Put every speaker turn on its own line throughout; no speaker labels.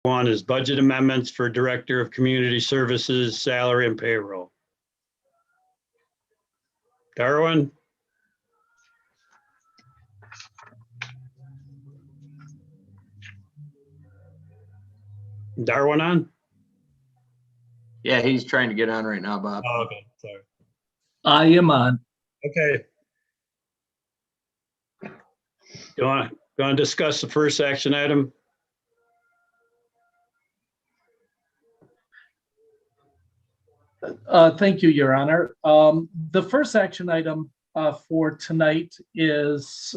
One is budget amendments for Director of Community Services, salary and payroll. Darwin? Darwin on?
Yeah, he's trying to get on right now, Bob.
Oh, okay, sorry.
I am on.
Okay. You want to discuss the first action item?
Thank you, Your Honor. The first action item for tonight is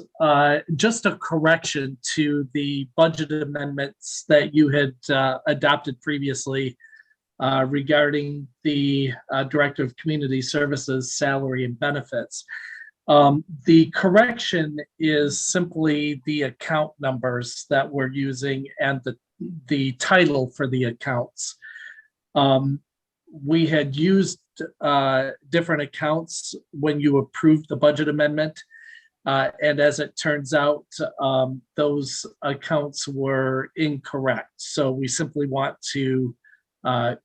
just a correction to the budget amendments that you had adopted previously regarding the Director of Community Services salary and benefits. The correction is simply the account numbers that we're using and the title for the accounts. We had used different accounts when you approved the budget amendment. And as it turns out, those accounts were incorrect. So we simply want to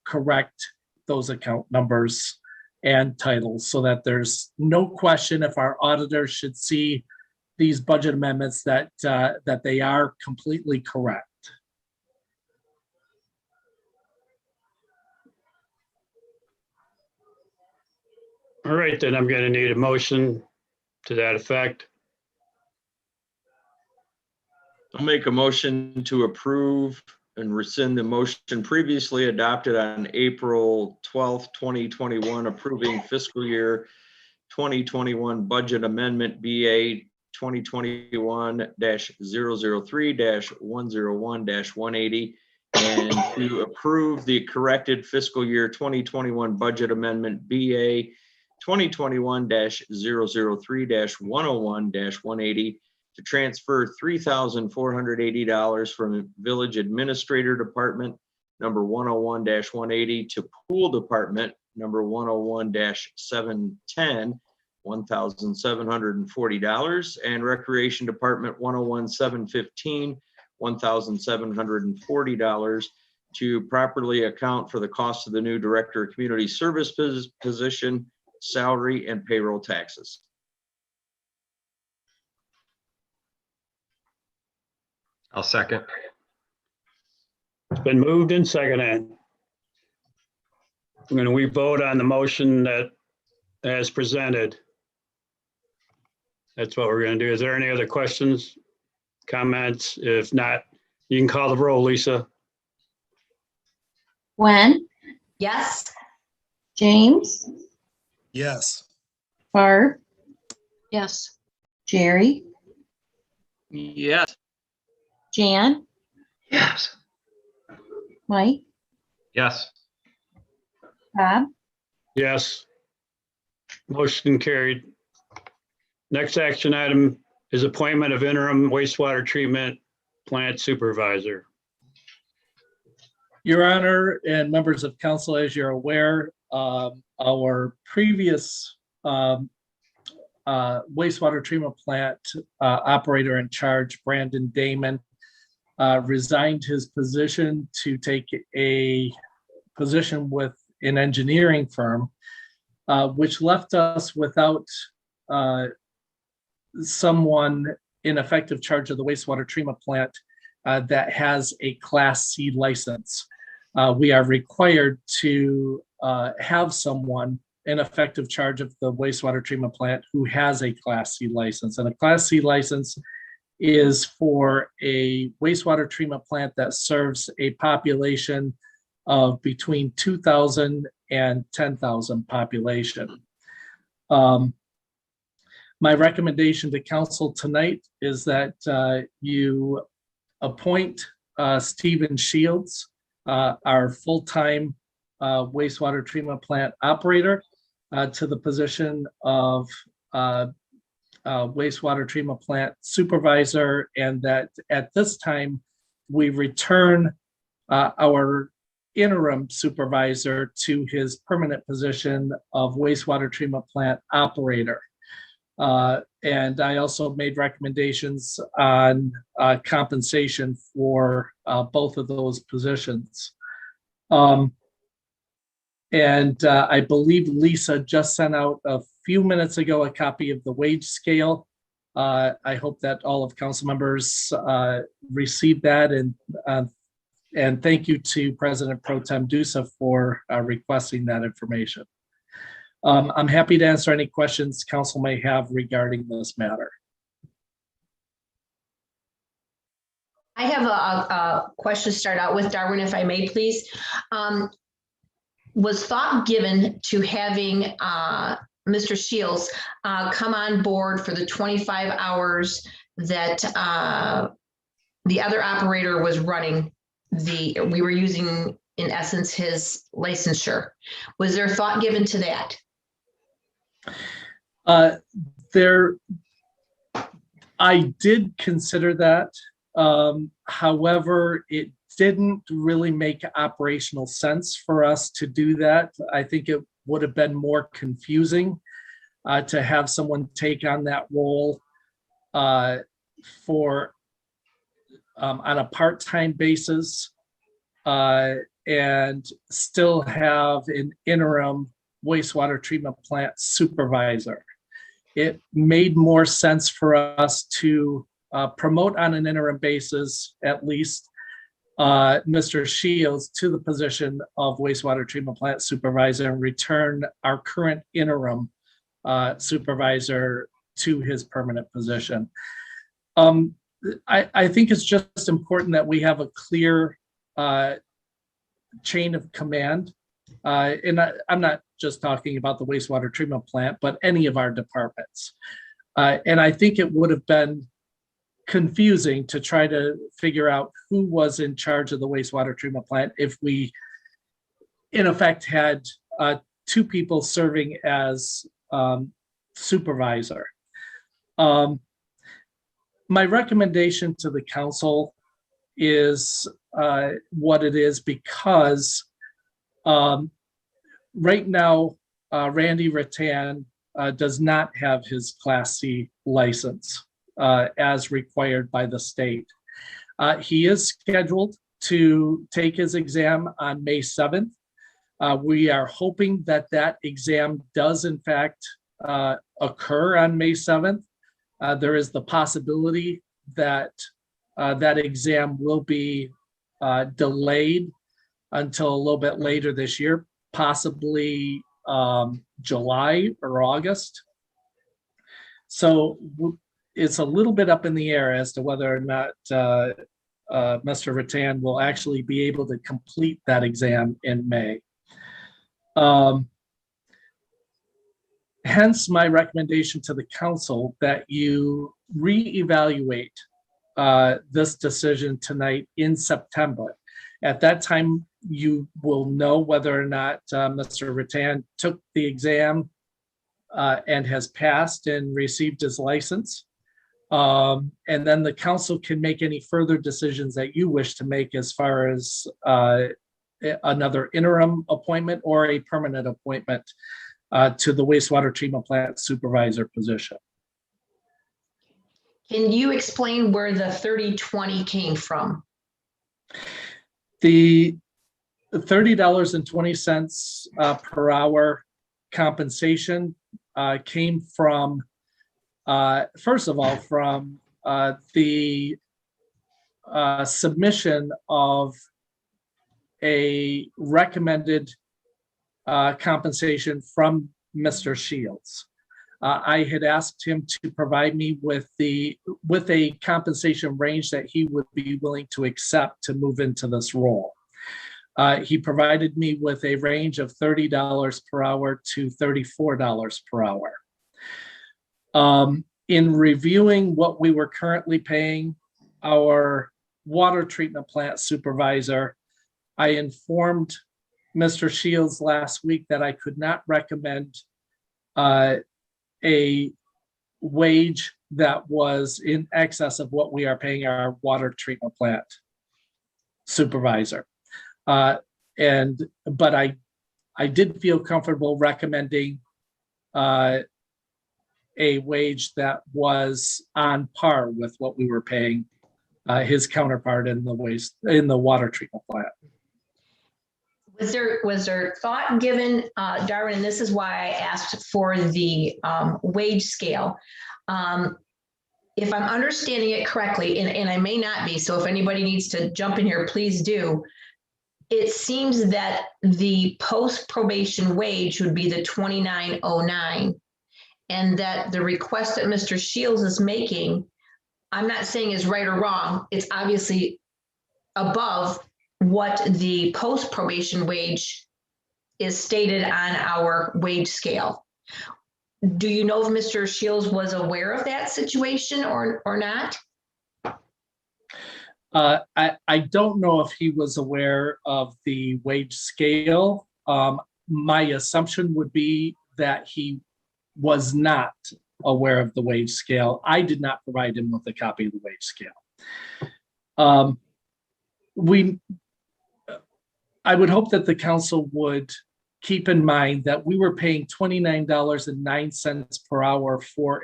correct those account numbers and titles so that there's no question if our auditors should see these budget amendments that they are completely correct.
All right, then I'm going to need a motion to that effect.
I'll make a motion to approve and rescind the motion previously adopted on April 12th, 2021, approving fiscal year 2021 budget amendment BA 2021-003-101-180 and to approve the corrected fiscal year 2021 budget amendment BA 2021-003-101-180 to transfer $3,480 from Village Administrator Department number 101-180 to Pool Department number 101-710, $1,740, and Recreation Department 101-715, $1,740 to properly account for the cost of the new Director of Community Service position, salary, and payroll taxes.
I'll second.
It's been moved and seconded. We vote on the motion that as presented. That's what we're going to do. Is there any other questions, comments? If not, you can call the roll, Lisa.
Gwen,
Yes.
James,
Yes.
Barb,
Yes.
Jerry,
Yes.
Jan,
Yes.
Mike,
Yes.
Bob,
Yes. Motion carried. Next action item is appointment of interim wastewater treatment plant supervisor.
Your Honor and members of council, as you're aware, our previous wastewater treatment plant operator in charge, Brandon Damon, resigned his position to take a position with an engineering firm, which left us without someone in effective charge of the wastewater treatment plant that has a Class C license. We are required to have someone in effective charge of the wastewater treatment plant who has a Class C license. And a Class C license is for a wastewater treatment plant that serves a population of between 2,000 and 10,000 population. My recommendation to council tonight is that you appoint Stephen Shields, our full-time wastewater treatment plant operator, to the position of wastewater treatment plant supervisor, and that at this time we return our interim supervisor to his permanent position of wastewater treatment plant operator. And I also made recommendations on compensation for both of those positions. And I believe Lisa just sent out a few minutes ago a copy of the wage scale. I hope that all of council members received that, and thank you to President Pro Tem Dusa for requesting that information. I'm happy to answer any questions council may have regarding this matter.
I have a question to start out with, Darwin, if I may, please. Was thought given to having Mr. Shields come on board for the 25 hours that the other operator was running? We were using, in essence, his licensure. Was there thought given to that?
I did consider that. However, it didn't really make operational sense for us to do that. I think it would have been more confusing to have someone take on that role for on a part-time basis and still have an interim wastewater treatment plant supervisor. It made more sense for us to promote on an interim basis, at least, Mr. Shields to the position of wastewater treatment plant supervisor and return our current interim supervisor to his permanent position. I think it's just important that we have a clear chain of command. And I'm not just talking about the wastewater treatment plant, but any of our departments. And I think it would have been confusing to try to figure out who was in charge of the wastewater treatment plant if we, in effect, had two people serving as supervisor. My recommendation to the council is what it is because right now, Randy Rattan does not have his Class C license as required by the state. He is scheduled to take his exam on May 7th. We are hoping that that exam does in fact occur on May 7th. There is the possibility that that exam will be delayed until a little bit later this year, possibly July or August. So it's a little bit up in the air as to whether or not Mr. Rattan will actually be able to complete that exam in May. Hence my recommendation to the council that you reevaluate this decision tonight in September. At that time, you will know whether or not Mr. Rattan took the exam and has passed and received his license. And then the council can make any further decisions that you wish to make as far as another interim appointment or a permanent appointment to the wastewater treatment plant supervisor position.
Can you explain where the 30/20 came from?
The $30.20 per hour compensation came from, first of all, from the submission of a recommended compensation from Mr. Shields. I had asked him to provide me with a compensation range that he would be willing to accept to move into this role. He provided me with a range of $30 per hour to $34 per hour. In reviewing what we were currently paying our water treatment plant supervisor, I informed Mr. Shields last week that I could not recommend a wage that was in excess of what we are paying our water treatment plant supervisor. But I did feel comfortable recommending a a wage that was on par with what we were paying his counterpart in the water treatment plant.
Was there thought given, Darwin, and this is why I asked for the wage scale. If I'm understanding it correctly, and I may not be, so if anybody needs to jump in here, please do. It seems that the post-probation wage would be the $29.09, and that the request that Mr. Shields is making, I'm not saying is right or wrong, it's obviously above what the post-probation wage is stated on our wage scale. Do you know if Mr. Shields was aware of that situation or not?
I don't know if he was aware of the wage scale. My assumption would be that he was not aware of the wage scale. I did not provide him with a copy of the wage scale. I would hope that the council would keep in mind that we were paying $29.09 per hour for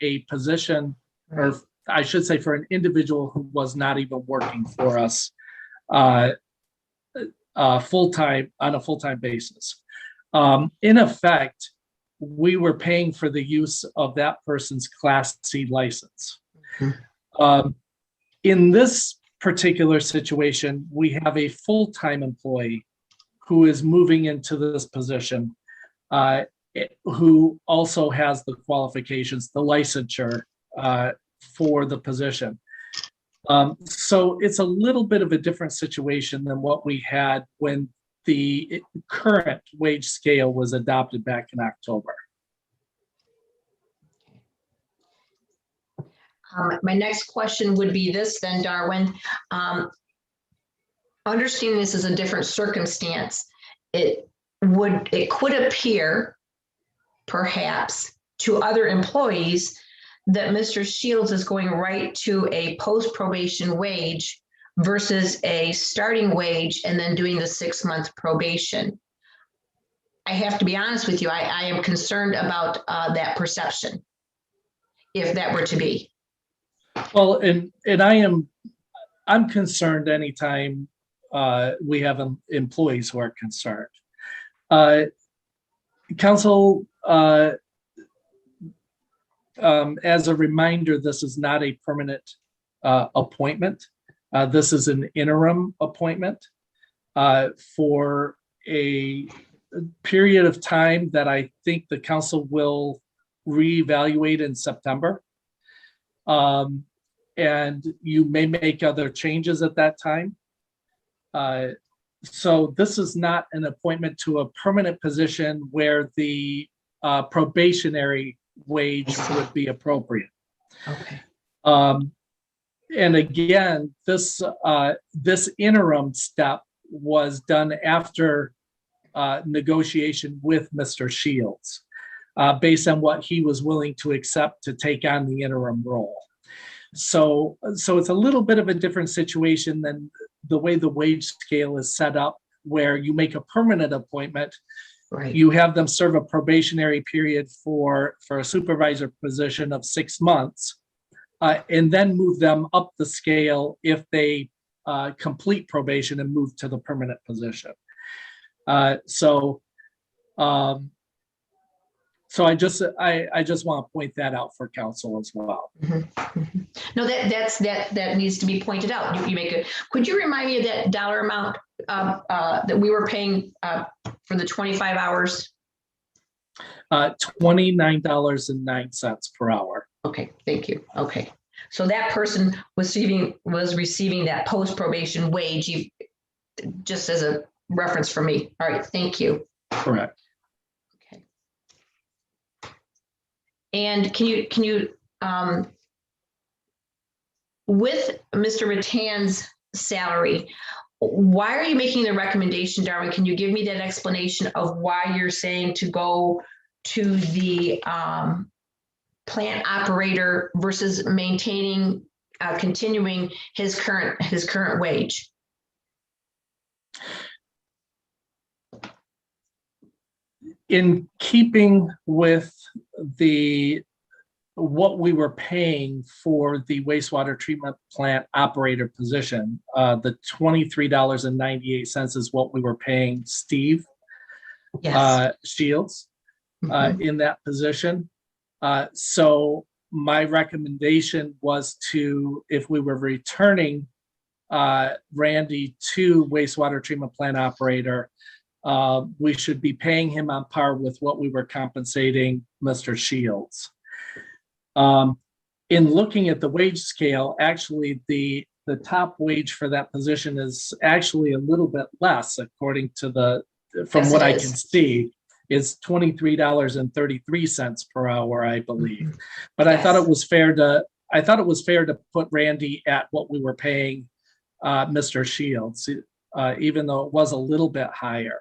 a position, or I should say for an individual who was not even working for us full-time on a full-time basis. In effect, we were paying for the use of that person's Class C license. In this particular situation, we have a full-time employee who is moving into this position, who also has the qualifications, the licensure for the position. So it's a little bit of a different situation than what we had when the current wage scale was adopted back in October.
My next question would be this then, Darwin. Understanding this is a different circumstance, it could appear perhaps to other employees that Mr. Shields is going right to a post-probation wage versus a starting wage and then doing the 6-month probation. I have to be honest with you, I am concerned about that perception, if that were to be.
Well, and I'm concerned anytime we have employees who are concerned. Council, as a reminder, this is not a permanent appointment. This is an interim appointment for a period of time that I think the council will reevaluate in September. And you may make other changes at that time. So this is not an appointment to a permanent position where the probationary wage would be appropriate.
Okay.
And again, this interim step was done after negotiation with Mr. Shields, based on what he was willing to accept to take on the interim role. So it's a little bit of a different situation than the way the wage scale is set up, where you make a permanent appointment,
Right.
you have them serve a probationary period for a supervisor position of 6 months, and then move them up the scale if they complete probation and move to the permanent position. So I just want to point that out for council as well.
Mm-hmm. No, that needs to be pointed out. You make it. Could you remind me of that dollar amount that we were paying for the 25 hours?
$29.09 per hour.
Okay, thank you. Okay, so that person was receiving that post probation wage, just as a reference for me. All right, thank you.
Correct.
Okay. And can you with Mr. Rattan's salary, why are you making the recommendation, Darwin? Can you give me that explanation of why you're saying to go to the plant operator versus maintaining, continuing his current wage?
in keeping with what we were paying for the wastewater treatment plant operator position, the $23.98 is what we were paying Steve
Yes.
Shields
Mhm.
in that position. So my recommendation was to, if we were returning Randy to wastewater treatment plant operator, we should be paying him on par with what we were compensating Mr. Shields. In looking at the wage scale, actually the top wage for that position is actually a little bit less, according to from
Yes,
what
it
I
is.
can see, is $23.33 per hour, I believe.
Mhm.
But I thought
Yes.
it was fair to put Randy at what we were paying Mr. Shields, even though it was a little bit higher.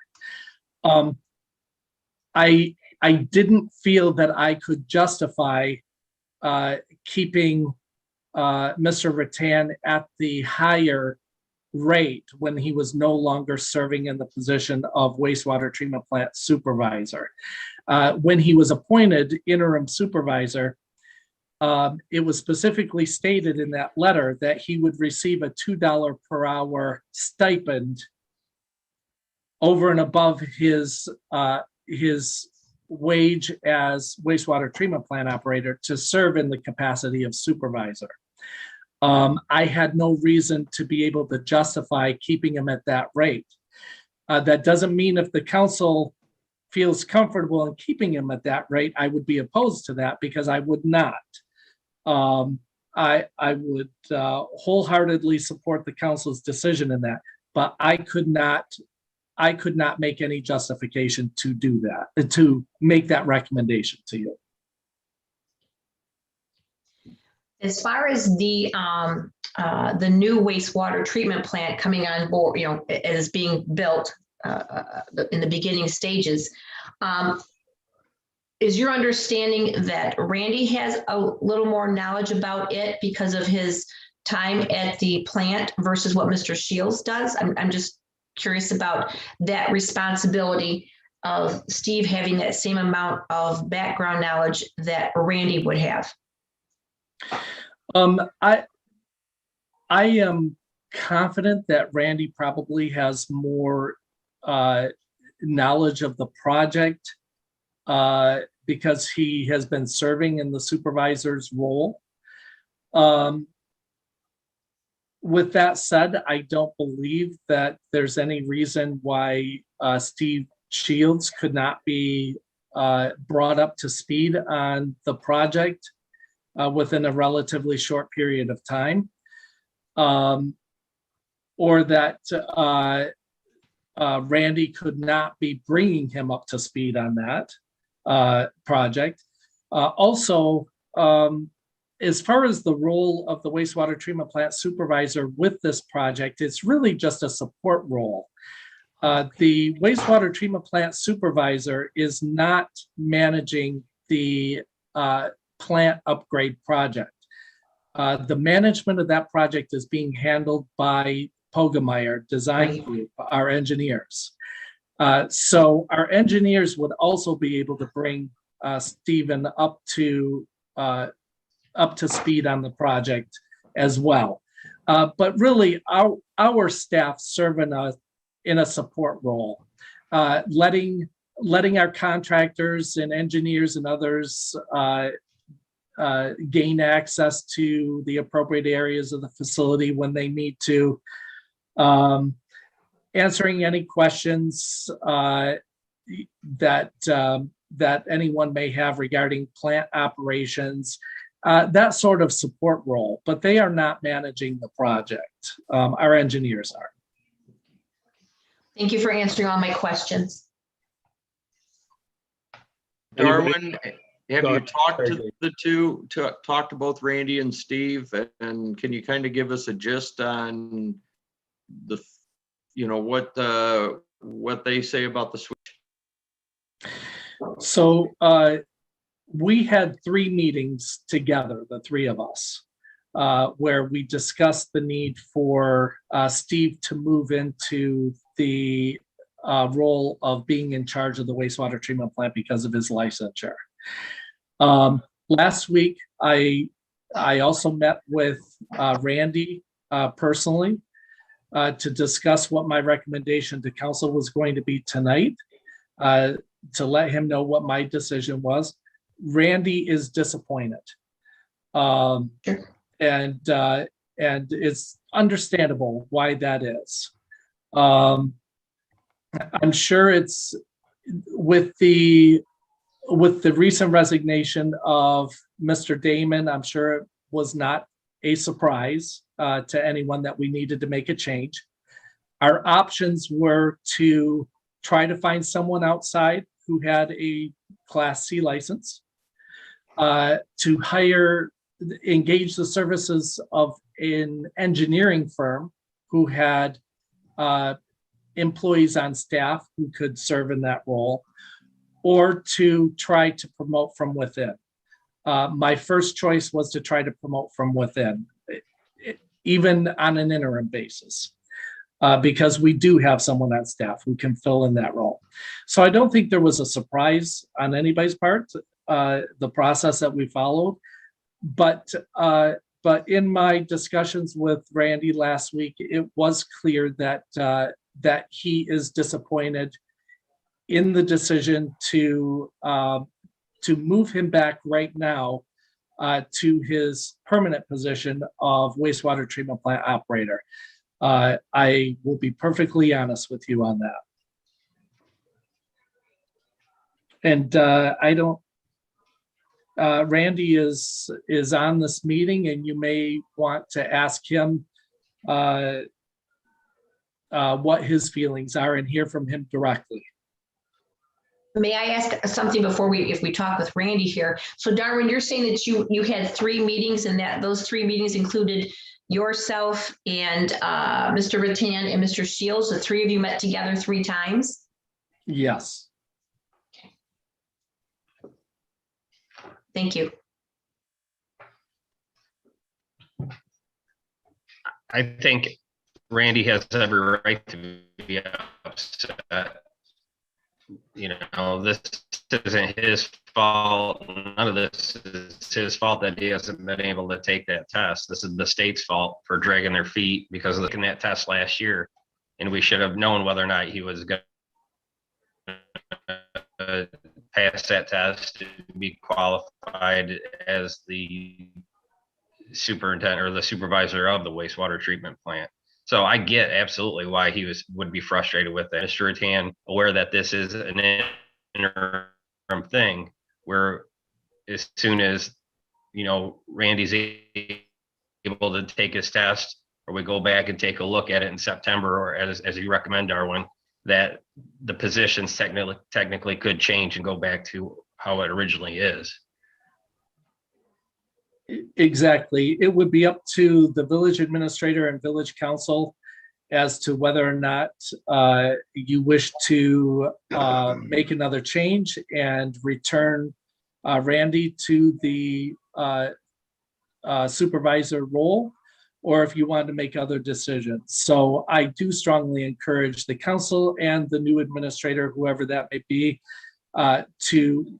I didn't feel that I could justify keeping Mr. Rattan at the higher rate when he was no longer serving in the position of wastewater treatment plant supervisor. When he was appointed interim supervisor, it was specifically stated in that letter that he would receive a $2 per hour stipend over and above his wage as wastewater treatment plant operator to serve in the capacity of supervisor. I had no reason to be able to justify keeping him at that rate. That doesn't mean if the council feels comfortable in keeping him at that rate, I would be opposed to that, because I would not. I would wholeheartedly support the council's decision in that, but I could not make any justification to do that, to make that recommendation to you.
As far as the new wastewater treatment plant coming on board, as being built in the beginning stages, is your understanding that Randy has a little more knowledge about it because of his time at the plant versus what Mr. Shields does? I'm just curious about that responsibility of Steve having that same amount of background knowledge that Randy would have.
I am confident that Randy probably has more knowledge of the project because he has been serving in the supervisor's role. With that said, I don't believe that there's any reason why Steve Shields could not be brought up to speed on the project within a relatively short period of time, or that Randy could not be bringing him up to speed on that project. Also, as far as the role of the wastewater treatment plant supervisor with this project, it's really just a support role. The wastewater treatment plant supervisor is not managing the plant upgrade project. The management of that project is being handled by Pogemeyer Design Group, our engineers. So our engineers would also be able to bring Stephen up to speed on the project as well. But really, our staff serve in a support role, letting our contractors and engineers and others gain access to the appropriate areas of the facility when they need to, answering any questions that anyone may have regarding plant operations, that sort of support role, but they are not managing the project. Our engineers are.
Thank you for answering all my questions.
Darwin, have
Go
you
ahead.
talked to the two, talked to both Randy and Steve? And can you kind of give us a gist on the, what they say about the switch?
So we had 3 meetings together, the 3 of us, where we discussed the need for Steve to move into the role of being in charge of the wastewater treatment plant because of his licensure. Last week, I also met with Randy personally to discuss what my recommendation to council was going to be tonight, to let him know what my decision was. Randy is disappointed. And it's understandable why that is. I'm sure it's with the recent resignation of Mr. Damon, I'm sure it was not a surprise to anyone that we needed to make a change. Our options were to try to find someone outside who had a Class C license, to engage the services of an engineering firm who had employees on staff who could serve in that role, or to try to promote from within. My first choice was to try to promote from within, even on an interim basis, because we do have someone on staff who can fill in that role. So I don't think there was a surprise on anybody's part, the process that we followed. But in my discussions with Randy last week, it was clear that he is disappointed in the decision to move him back right now to his permanent position of wastewater treatment plant operator. I will be perfectly honest with you on that. And Randy is on this meeting, and you may want to ask him what his feelings are and hear from him directly.
May I ask something before if we talk with Randy here? So Darwin, you're saying that you had 3 meetings, and that those 3 meetings included yourself and Mr. Rattan and Mr. Shields. The 3 of you met together 3 times?
Yes.
Thank you.
I think Randy has every right to be upset. You know, this isn't his fault. None of this is his fault that he hasn't been able to take that test. This is the state's fault for dragging their feet because of looking at that test last year. And we should have known whether or not he was going to pass that test and be qualified as the superintendent or the supervisor of the wastewater treatment plant. So I get absolutely why he would be frustrated with that. Mr. Rattan, aware that this is an interim thing where as soon as, you know, Randy's able to take his test, or we go back and take a look at it in September, or as you recommend, Darwin, that the positions technically could change and go back to how it originally is.
Exactly. It would be up to the village administrator and village council as to whether or not you wish to make another change and return Randy to the supervisor role, or if you want to make other decisions. So I do strongly encourage the council and the new administrator, whoever that may be, to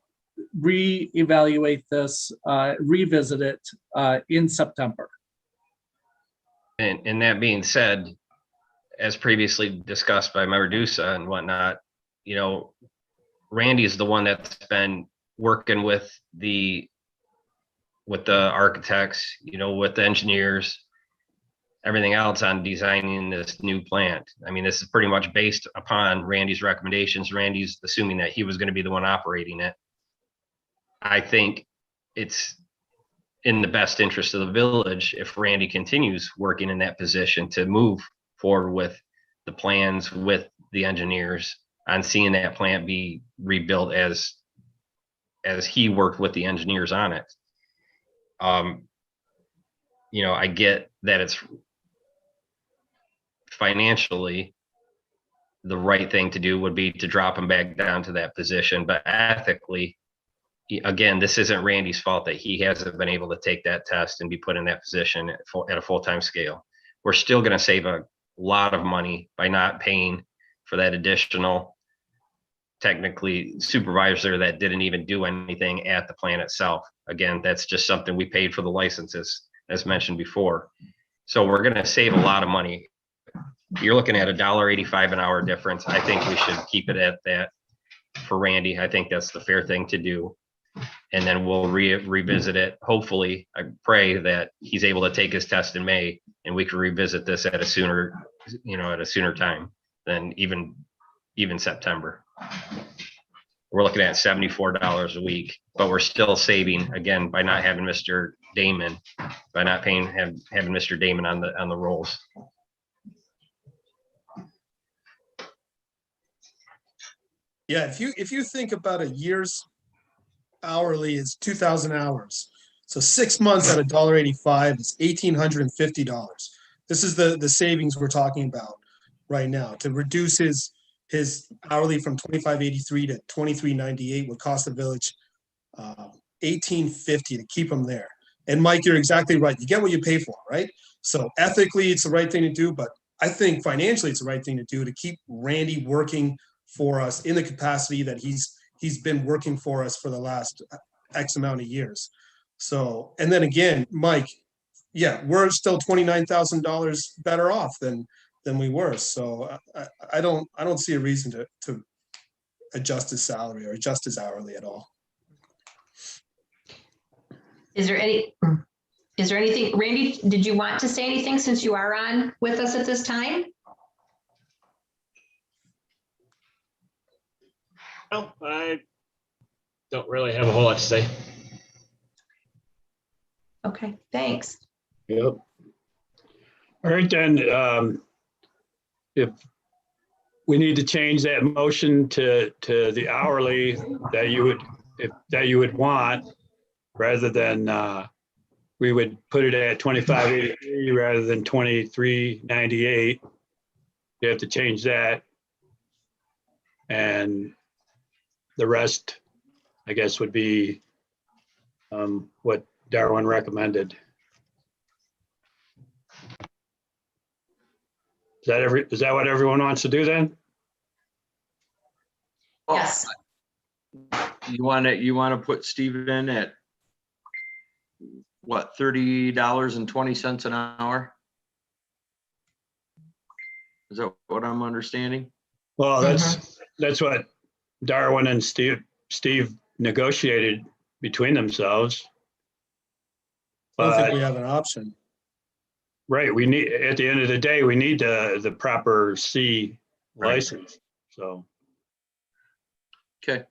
reevaluate this, revisit it in September.
And that being said, as previously discussed by Medusa and whatnot, you know, Randy is the one that's been working with the architects, you know, with the engineers, everything else on designing this new plant. I mean, this is pretty much based upon Randy's recommendations. Randy's assuming that he was going to be the one operating it. I think it's in the best interest of the village if Randy continues working in that position to move forward with the plans with the engineers on seeing that plant be rebuilt as he worked with the engineers on it. You know, I get that it's financially the right thing to do would be to drop him back down to that position, but ethically, again, this isn't Randy's fault that he hasn't been able to take that test and be put in that position at a full-time scale. We're still going to save a lot of money by not paying for that additional technically supervisor that didn't even do anything at the plant itself. Again, that's just something we paid for the licenses, as mentioned before. So we're gonna save a lot of money. You're looking at $1.85 an hour difference. I think we should keep it at that for Randy. I think that's the fair thing to do. And then we'll revisit it. Hopefully, I pray that he's able to take his test in May and we can revisit this at a sooner, at a sooner time than even September. We're looking at $74 a week, but we're still saving, again, by not having Mr. Damon, by not having Mr. Damon on the rolls.
Yeah, if you think about a year's hourly is 2,000 hours. So 6 months at $1.85 is $1,850. This is the savings we're talking about right now. To reduce his hourly from $25.83 to $23.98 would cost the village $1,850 to keep him there. And Mike, you're exactly right. You get what you pay for, right? So ethically, it's the right thing to do, but I think financially, it's the right thing to do to keep Randy working for us in the capacity that he's been working for us for the last X amount of years. So, and then again, Mike, yeah, we're still $29,000 better off than we were. So I don't see a reason to adjust his salary or adjust his hourly at all.
Is there anything, Randy, did you want to say anything since you are on with us at this time?
No, I don't really have a whole lot to say.
Okay, thanks.
Yep. All right, then, if we need to change that motion to the hourly that you would want, rather than, we would put it at $25.83 rather than $23.98. You have to change that. And the rest, I guess, would be what Darwin recommended. Is that what everyone wants to do then?
Yes.
You want to put Steve in at what, $30.20 an hour? Is that what I'm understanding?
Well, that's what Darwin and Steve negotiated between themselves.
I don't think
But
we have an option.
right, we need, at the end of the day, we need the proper C license. So
Okay.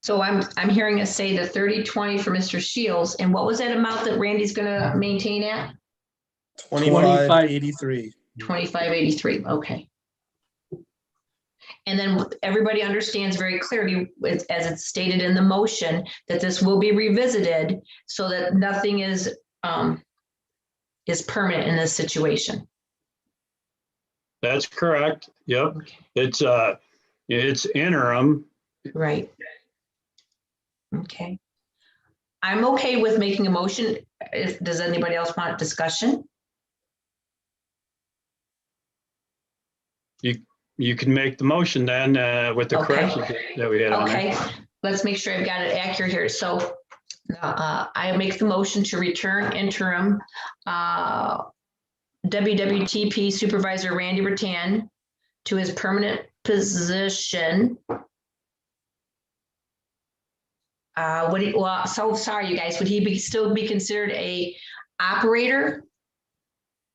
So I'm hearing us say the 30/20 for Mr. Shields, and what was that amount that Randy's gonna maintain at?
$25.83.
25.83, okay. And then everybody understands very clearly, as it's stated in the motion, that this will be revisited so that nothing is permanent in this situation.
that's correct. Yep. It's interim.
Right. Okay. I'm okay with making a motion. Does anybody else want discussion?
You can make the motion then with the
Okay.
corrections that we had on there.
Okay, let's make sure I've got it accurate here. So I make the motion to return interim WWTP Supervisor Randy Rattan to his permanent position. So sorry, you guys, would he still be considered a operator?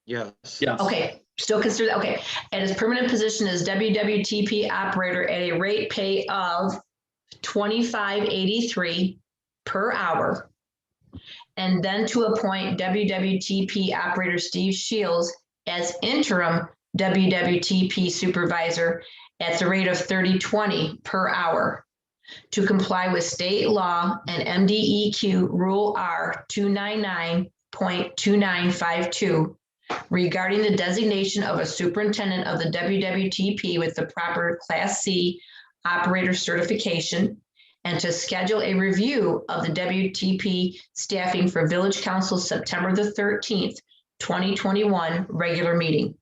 Yes.
Yes.
Okay, still considered, okay. And his permanent position is WWTP operator at a rate pay of $25.83 per hour. And then to appoint WWTP operator Steve Shields as interim WWTP supervisor at the rate of $30.20 per hour to comply with state law and MDEQ Rule R 299.2952 regarding the designation of a superintendent of the WWTP with the proper Class C operator certification, and to schedule a review of the WTP staffing for Village Council September the 13th, 2021 regular meeting.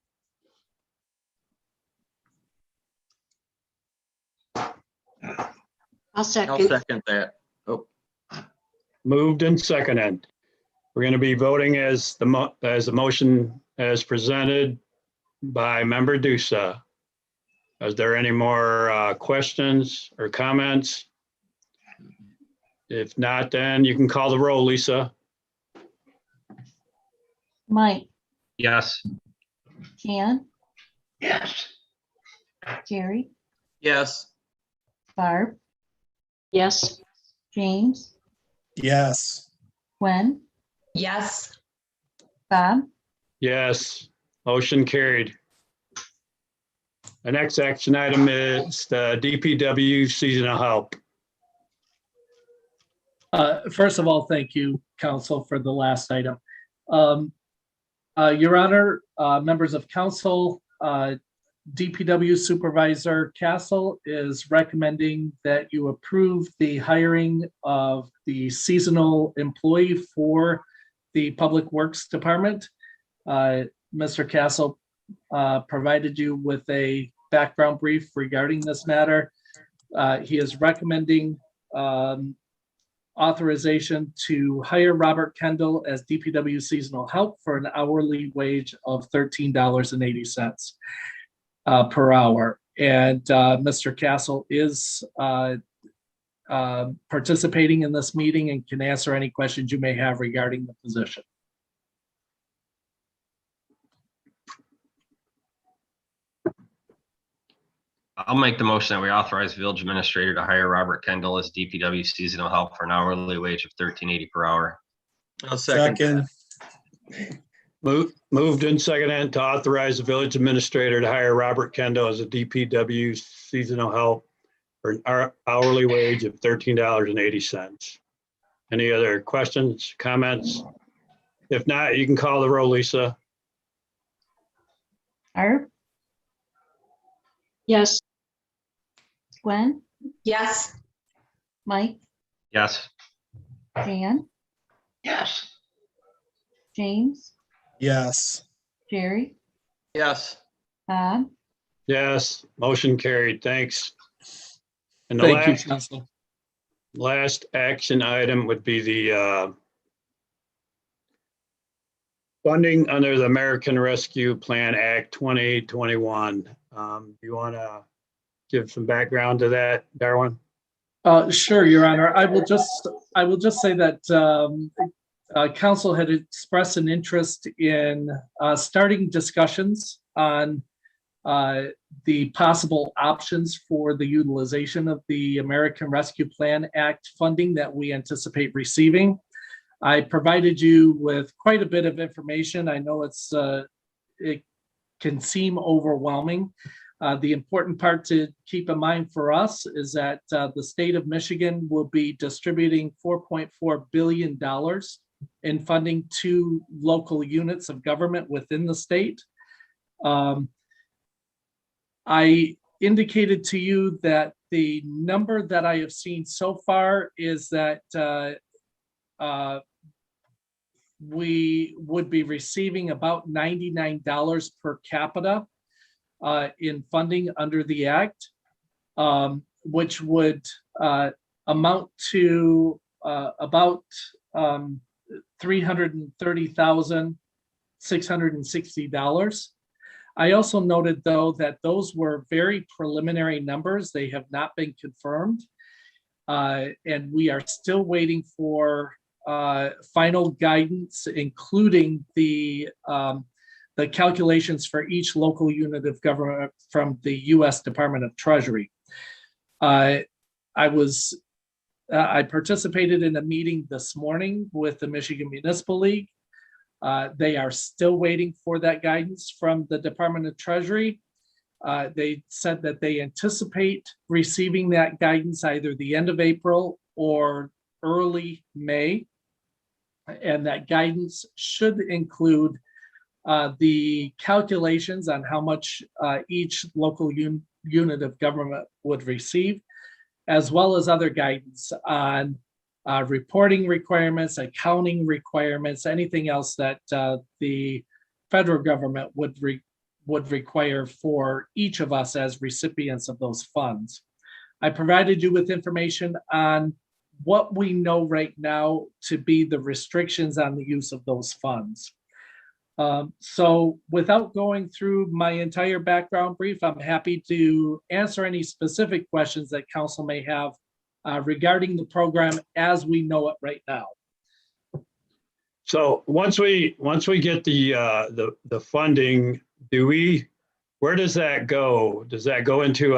I'll second that. Oh,
Moved and seconded. We're going to be voting as the motion as presented by Member Dusa. Is there any more questions or comments? If not, then you can call the roll, Lisa.
Mike,
Yes.
Jan,
Yes.
Jerry,
yes.
Barb,
Yes.
James,
Yes.
Gwen,
Yes.
Bob,
Yes, motion carried. The next action item is the DPW seasonal help.
First of all, thank you, council, for the last item. Your Honor, members of council, DPW Supervisor Castle is recommending that you approve the hiring of the seasonal employee for the Public Works Department. Mr. Castle provided you with a background brief regarding this matter. He is recommending authorization to hire Robert Kendall as DPW seasonal help for an hourly wage of $13.80 per hour. And Mr. Castle is participating in this meeting and can answer any questions you may have regarding the position.
I'll make the motion that we authorize village administrator to hire Robert Kendall as DPW seasonal help for an hourly wage of $13.80 per hour.
I'll second.
Second.
Moved and seconded to authorize the village administrator to hire Robert Kendall as a DPW seasonal help for an hourly wage of $13.80. Any other questions, comments? If not, you can call the roll, Lisa.
Barb,
Yes.
Gwen,
Yes.
Mike,
Yes.
Jan,
Yes.
James,
Yes.
Jerry,
Yes.
Bob,
Yes, motion carried. Thanks. And the
Thank you,
last,
council.
last action item would be the funding under the American Rescue Plan Act 2021. Do you want to give some background to that, Darwin?
Sure, Your Honor. I will just say that council had expressed an interest in starting discussions on the possible options for the utilization of the American Rescue Plan Act funding that we anticipate receiving. I provided you with quite a bit of information. I know it can seem overwhelming. The important part to keep in mind for us is that the state of Michigan will be distributing $4.4 billion in funding to local units of government within the state. I indicated to you that the number that I have seen so far is that we would be receiving about $99 per capita in funding under the act, which would amount to about $330,660. I also noted, though, that those were very preliminary numbers. They have not been confirmed. And we are still waiting for final guidance, including the calculations for each local unit of government from the U.S. Department of Treasury. I participated in a meeting this morning with the Michigan Municipal League. They are still waiting for that guidance from the Department of Treasury. They said that they anticipate receiving that guidance either the end of April or early May. And that guidance should include the calculations on how much each local unit of government would receive, as well as other guidance on reporting requirements, accounting requirements, anything else that the federal government would require for each of us as recipients of those funds. I provided you with information on what we know right now to be the restrictions on the use of those funds. So without going through my entire background brief, I'm happy to answer any specific questions that council may have regarding the program as we know it right now.
So once we get the funding, where does that go? Does that go into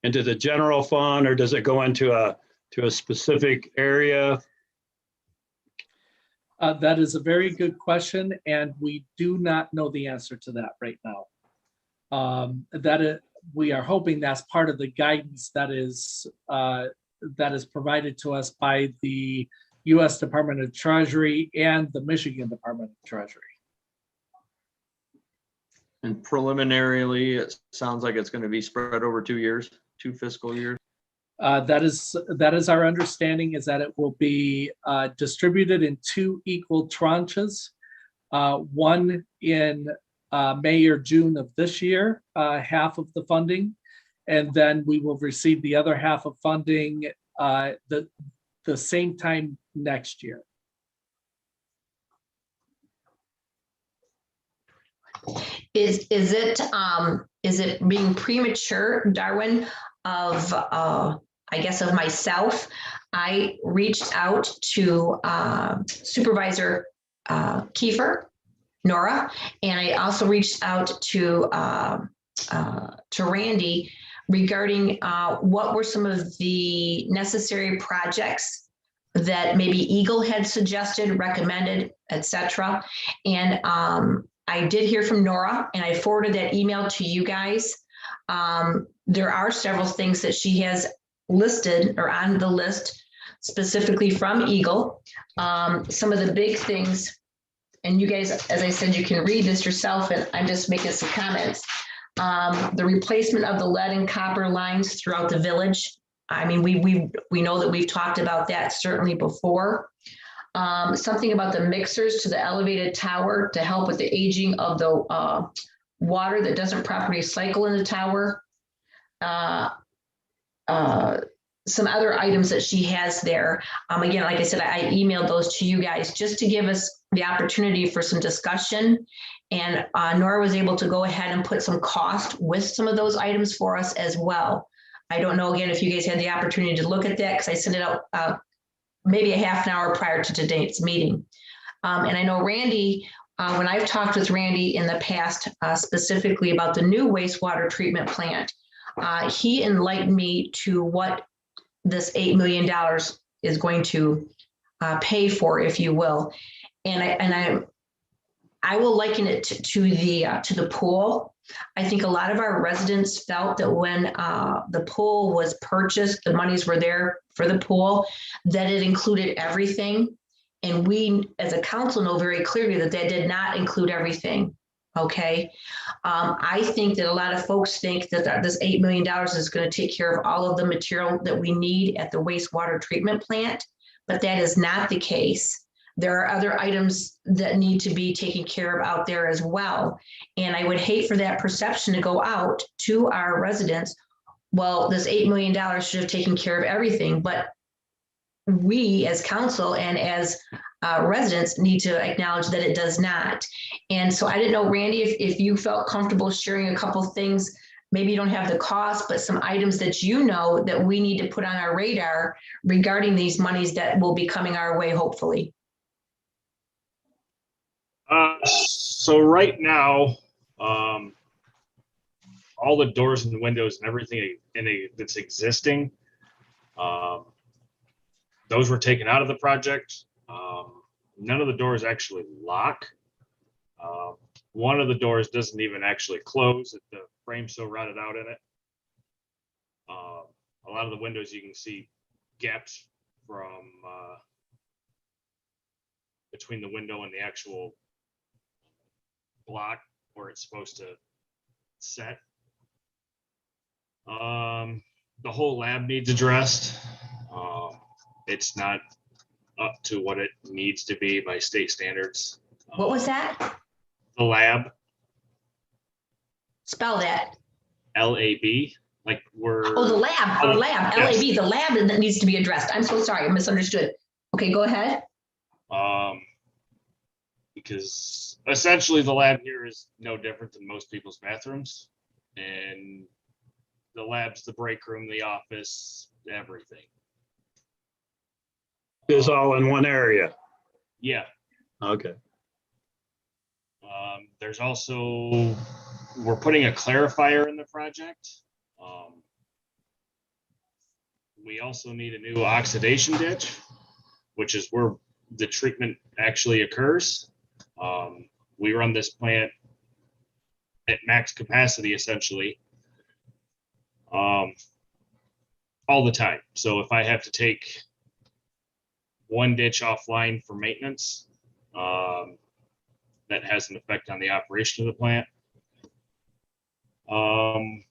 the general fund, or does it go into a specific area?
That is a very good question, and we do not know the answer to that right now. We are hoping that's part of the guidance that is provided to us by the U.S. Department of Treasury and the Michigan Department of Treasury.
And preliminarily, it sounds like it's going to be spread over 2 years, 2 fiscal years.
That is our understanding, is that it will be distributed in 2 equal tranches. One in May or June of this year, half of the funding, and then we will receive the other half of funding the same time next year.
Is it being premature, Darwin, of I guess of myself? I reached out to Supervisor Kiefer, Nora, and I also reached out to Randy regarding what were some of the necessary projects that maybe Eagle had suggested, recommended, etc. And I did hear from Nora, and I forwarded that email to you guys. There are several things that she has listed or on the list specifically from Eagle. Some of the big things, and you guys, as I said, you can read this yourself, and I'm just making some comments. The replacement of the lead and copper lines throughout the village. I mean, we know that we've talked about that certainly before. Something about the mixers to the elevated tower to help with the aging of the water that doesn't properly cycle in the tower. Some other items that she has there. Again, like I said, I emailed those to you guys just to give us the opportunity for some discussion. And Nora was able to go ahead and put some cost with some of those items for us as well. I don't know, again, if you guys had the opportunity to look at that, because I sent it out maybe a half an hour prior to today's meeting. And I know Randy, when I've talked with Randy in the past, specifically about the new wastewater treatment plant, he enlightened me to what this $8 million is going to pay for, if you will. And I will liken it to the pool. I think a lot of our residents felt that when the pool was purchased, the monies were there for the pool, that it included everything. And we, as a council, know very clearly that did not include everything. Okay. I think that a lot of folks think that this $8 million is going to take care of all of the material that we need at the wastewater treatment plant, but that is not the case. There are other items that need to be taken care of out there as well. And I would hate for that perception to go out to our residents. Well, this $8 million should have taken care of everything, but we as council and as residents need to acknowledge that it does not. And so I didn't know, Randy, if you felt comfortable sharing a couple of things. Maybe you don't have the cost, but some items that you know that we need to put on our radar regarding these monies that will be coming our way, hopefully.
So right now, all the doors and windows and everything that's existing, those were taken out of the project. None of the doors actually lock. One of the doors doesn't even actually close. The frame's so rotted out in it. A lot of the windows you can see gaps from between the window and the actual block where it's supposed to set. The whole lab needs addressed. It's not up to what it needs to be by state standards.
What was that?
The lab,
Spell that.
LAB. Like we're.
Oh, the lab, our lab,
Yes.
LAB, the lab that needs to be addressed. I'm so sorry, I misunderstood. Okay, go ahead.
Because essentially the lab here is no different than most people's bathrooms. And the lab's the break room, the office, everything.
Is all in one area.
Yeah.
Okay.
There's also, we're putting a clarifier in the project. We also need a new oxidation ditch, which is where the treatment actually occurs. We run this plant at max capacity essentially, all the time. So if I have to take one ditch offline for maintenance, that has an effect on the operation of the plant. You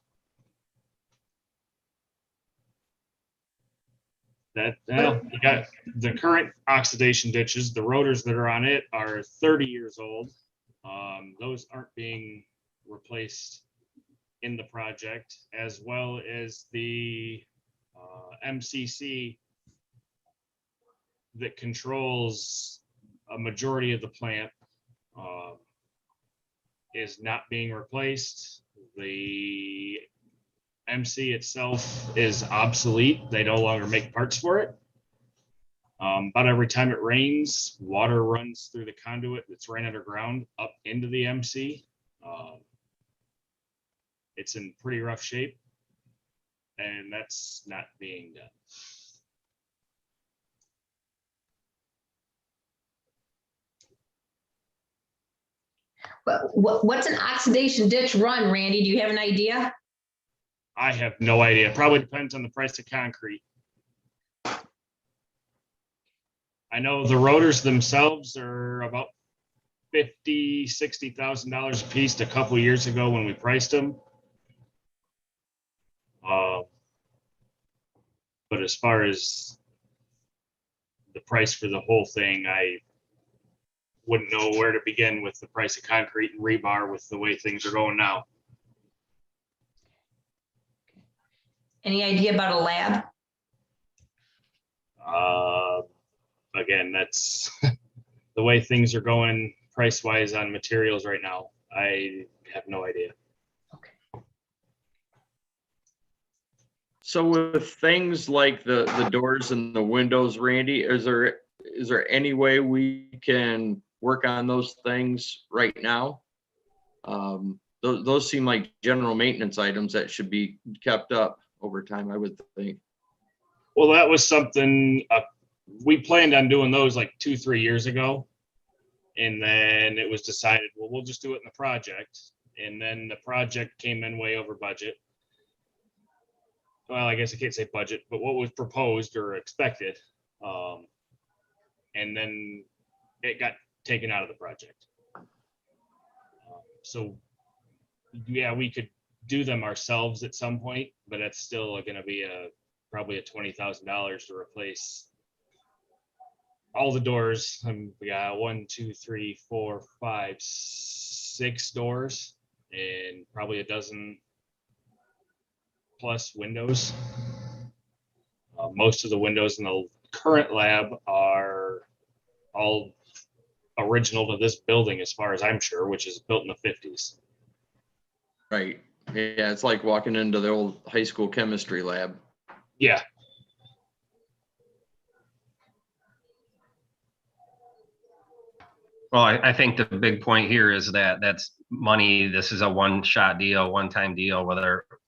got the current oxidation ditches, the rotors that are on it are 30 years old. Those aren't being replaced in the project, as well as the MCC that controls a majority of the plant is not being replaced. The MC itself is obsolete. They no longer make parts for it. About every time it rains, water runs through the conduit that's ran underground up into the MC. It's in pretty rough shape, and that's not being done.
What's an oxidation ditch run, Randy? Do you have an idea?
I have no idea. It probably depends on the price of concrete. I know the rotors themselves are about $50,000-$60,000 a piece a couple of years ago when we priced them. But as far as the price for the whole thing, I wouldn't know where to begin with the price of concrete and rebar with the way things are going now.
Any idea about a lab?
Again, that's the way things are going price-wise on materials right now. I have no idea.
So with things like the doors and the windows, Randy, is there any way we can work on those things right now? Those seem like general maintenance items that should be kept up over time, I would think.
Well, that was something we planned on doing those like 2-3 years ago. And then it was decided, well, we'll just do it in the project. And then the project came in way over budget. Well, I guess I can't say budget, but what was proposed or expected. And then it got taken out of the project. So yeah, we could do them ourselves at some point, but that's still going to be probably $20,000 to replace all the doors. We got 1, 2, 3, 4, 5, 6 doors and probably a dozen plus windows. Most of the windows in the current lab are all original to this building, as far as I'm sure, which is built in the 50s.
Right. Yeah, it's like walking into the old high school chemistry lab.
Yeah.
Well, I think the big point here is that that's money. This is a one-shot deal, one-time deal,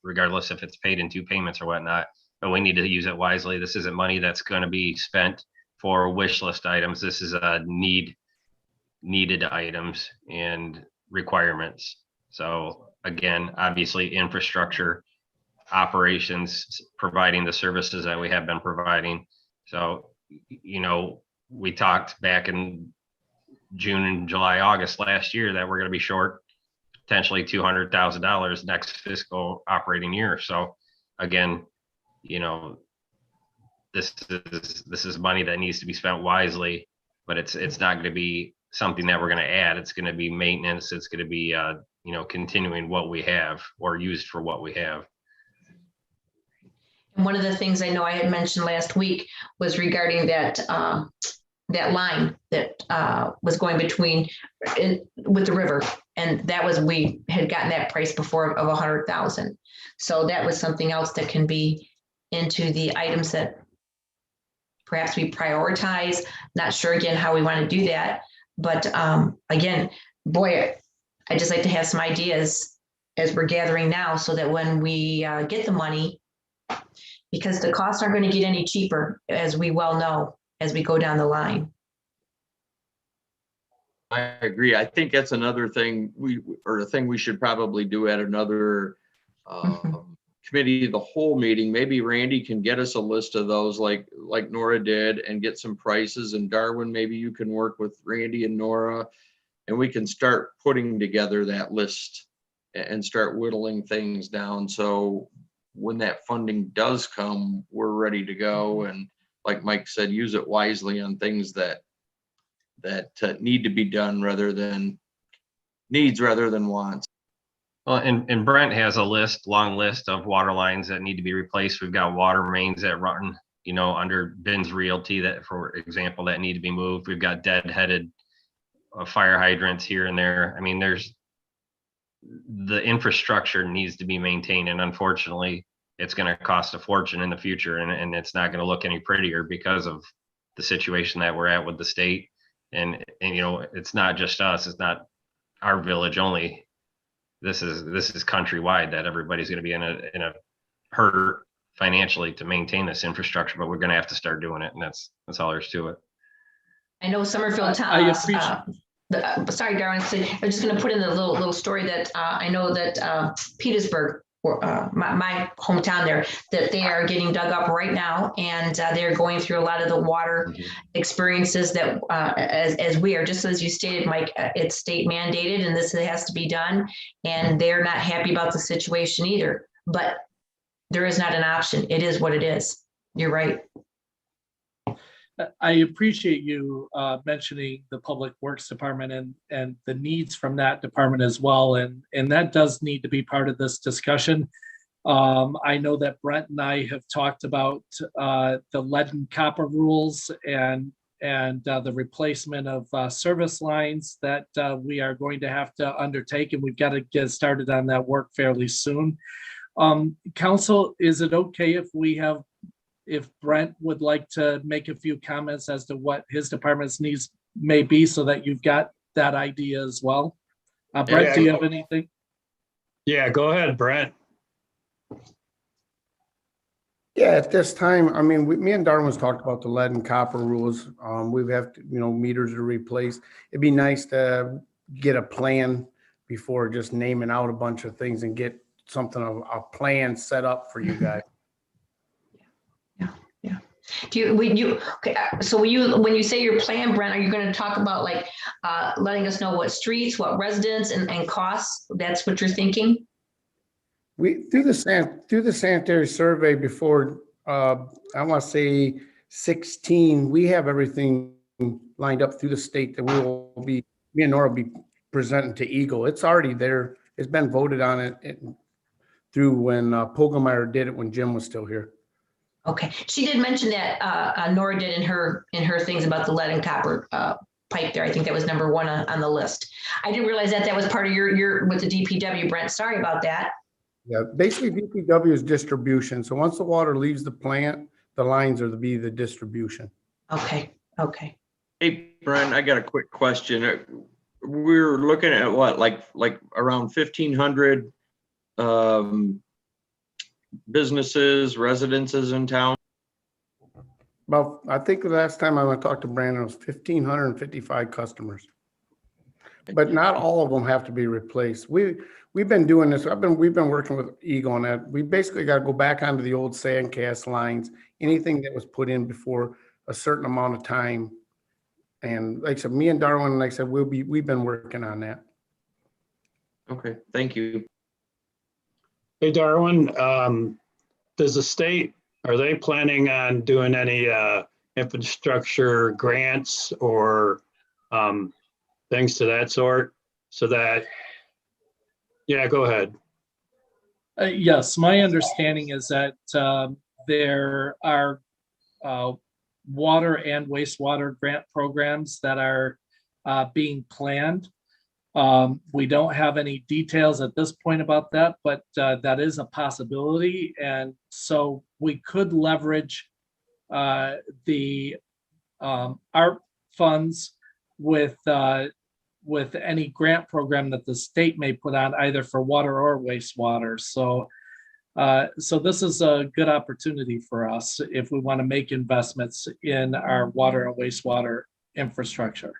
regardless if it's paid in 2 payments or whatnot. But we need to use it wisely. This isn't money that's going to be spent for wish list items. This is a needed items and requirements. So again, obviously infrastructure, operations, providing the services that we have been providing. So, we talked back in June and July, August last year that we're going to be short potentially $200,000 next fiscal operating year. So again, this is money that needs to be spent wisely, but it's not going to be something that we're going to add. It's going to be maintenance. It's going to be continuing what we have or used for what we have.
And one of the things I know I had mentioned last week was regarding that, that line that was going between with the river. And that was, we had gotten that price before of 100,000. So that was something else that can be into the items that perhaps we prioritize. Not sure again how we want to do that. But again, boy, I just like to have some ideas as we're gathering now so that when we get the money, because the costs aren't going to get any cheaper, as we well know, as we go down the line.
I agree. I think that's another thing a thing we should probably do at another committee, the whole meeting. Maybe Randy can get us a list of those like Nora did and get some prices, and Darwin, maybe you can work with Randy and Nora and we can start putting together that list and start whittling things down. So when that funding does come, we're ready to go. And like Mike said, use it wisely on things that need to be done rather than needs rather than wants.
Well, and Brent has a long list of water lines that need to be replaced. We've got water mains that run, under Ben's Realty that, for example, that need to be moved. We've got dead-headed fire hydrants here and there. I mean, the infrastructure needs to be maintained, and unfortunately, it's going to cost a fortune in the future, and it's not going to look any prettier because of the situation that we're at with the state. And it's not just us. It's not our village only. This is countrywide, that everybody's going to be in a hurt financially to maintain this infrastructure, but we're going to have to start doing it, and that's all there is to it.
I know Summerfield.
I appreciate.
Sorry, Darwin. So I'm just going to put in the little story that I know that Petersburg, my hometown there, that they are getting dug up right now, and they're going through a lot of the water experiences that, as we are, just as you stated, Mike, it's state mandated, and this has to be done, and they're not happy about the situation either. But there is not an option. It is what it is. You're right.
I appreciate you mentioning the Public Works Department and the needs from that department as well. And that does need to be part of this discussion. I know that Brent and I have talked about the lead and copper rules and the replacement of service lines that we are going to have to undertake, and we've got to get started on that work fairly soon. Council, is it okay if Brent would like to make a few comments as to what his department's needs may be, so that you've got that idea as well? Brent, do you have anything?
Yeah, go ahead, Brent.
Yeah, at this time, I mean, me and Darwin's talked about the lead and copper rules. We have to, meters to replace. It'd be nice to get a plan before just naming out a bunch of things and get something, a plan set up for you guys.
When you say your plan, Brent, are you going to talk about like letting us know what streets, what residents, and costs? That's what you're thinking?
We through the sanitary survey before I want to say 16, we have everything lined up through the state that me and Nora will be presenting to Eagle. It's already there. It's been voted on it through when Pogemeyer did it when Jim was still here.
Okay, she did mention that Nora did in her things about the lead and copper pipe there. I think that was number one on the list. I didn't realize that was part of your with the DPW, Brent. Sorry about that.
Yeah, basically DPW is distribution. So once the water leaves the plant, the lines are to be the distribution.
Okay.
Hey, Brent, I got a quick question. We're looking at what, like around 1,500 businesses, residences in town?
Well, I think the last time I went to talk to Brandon, it was 1,555 customers. But not all of them have to be replaced. We've been doing this. We've been working with Eagle on that. We basically got to go back onto the old sandcast lines, anything that was put in before a certain amount of time. And like I said, me and Darwin, like I said, we've been working on that.
Okay, thank you.
Hey, Darwin, does the state, are they planning on doing any infrastructure grants or things to that sort? So that, yeah, go ahead.
Yes, my understanding is that there are water and wastewater grant programs that are being planned. We don't have any details at this point about that, but that is a possibility. And so we could leverage the ARP funds with any grant program that the state may put on either for water or wastewater. So this is a good opportunity for us if we want to make investments in our water and wastewater infrastructure.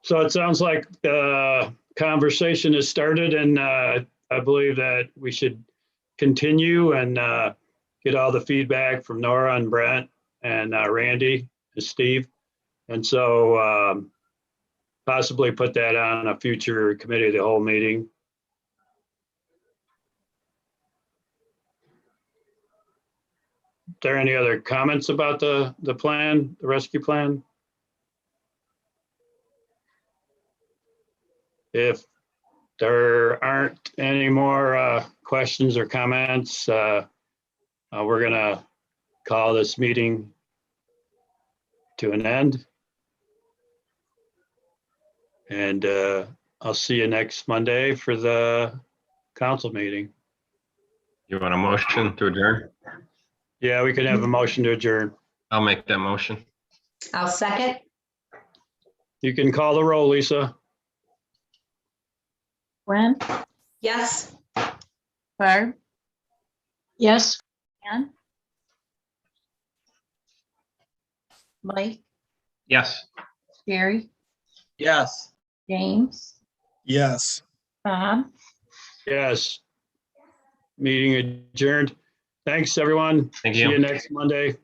So it sounds like the conversation has started, and I believe that we should continue and get all the feedback from Nora and Brent and Randy and Steve. And so possibly put that on a future committee of the whole meeting. Is there any other comments about the plan, the rescue plan? If there aren't any more questions or comments, we're gonna call this meeting to an end. And I'll see you next Monday for the council meeting.
You want a motion to adjourn?
Yeah, we could have a motion to adjourn.
I'll make that motion.
I'll second.
You can call the roll, Lisa.
Brent,
Yes.
Barb,
Yes.
Ann, Mike,
Yes.
Jerry,
Yes.
James,
Yes.
Bob.
Yes. Meeting adjourned. Thanks, everyone.
Thank
See
you.
you next Monday.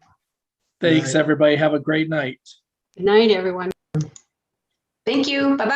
Thanks,
Right.
everybody. Have a great night.
Good night, everyone.
Thank you. Bye-bye.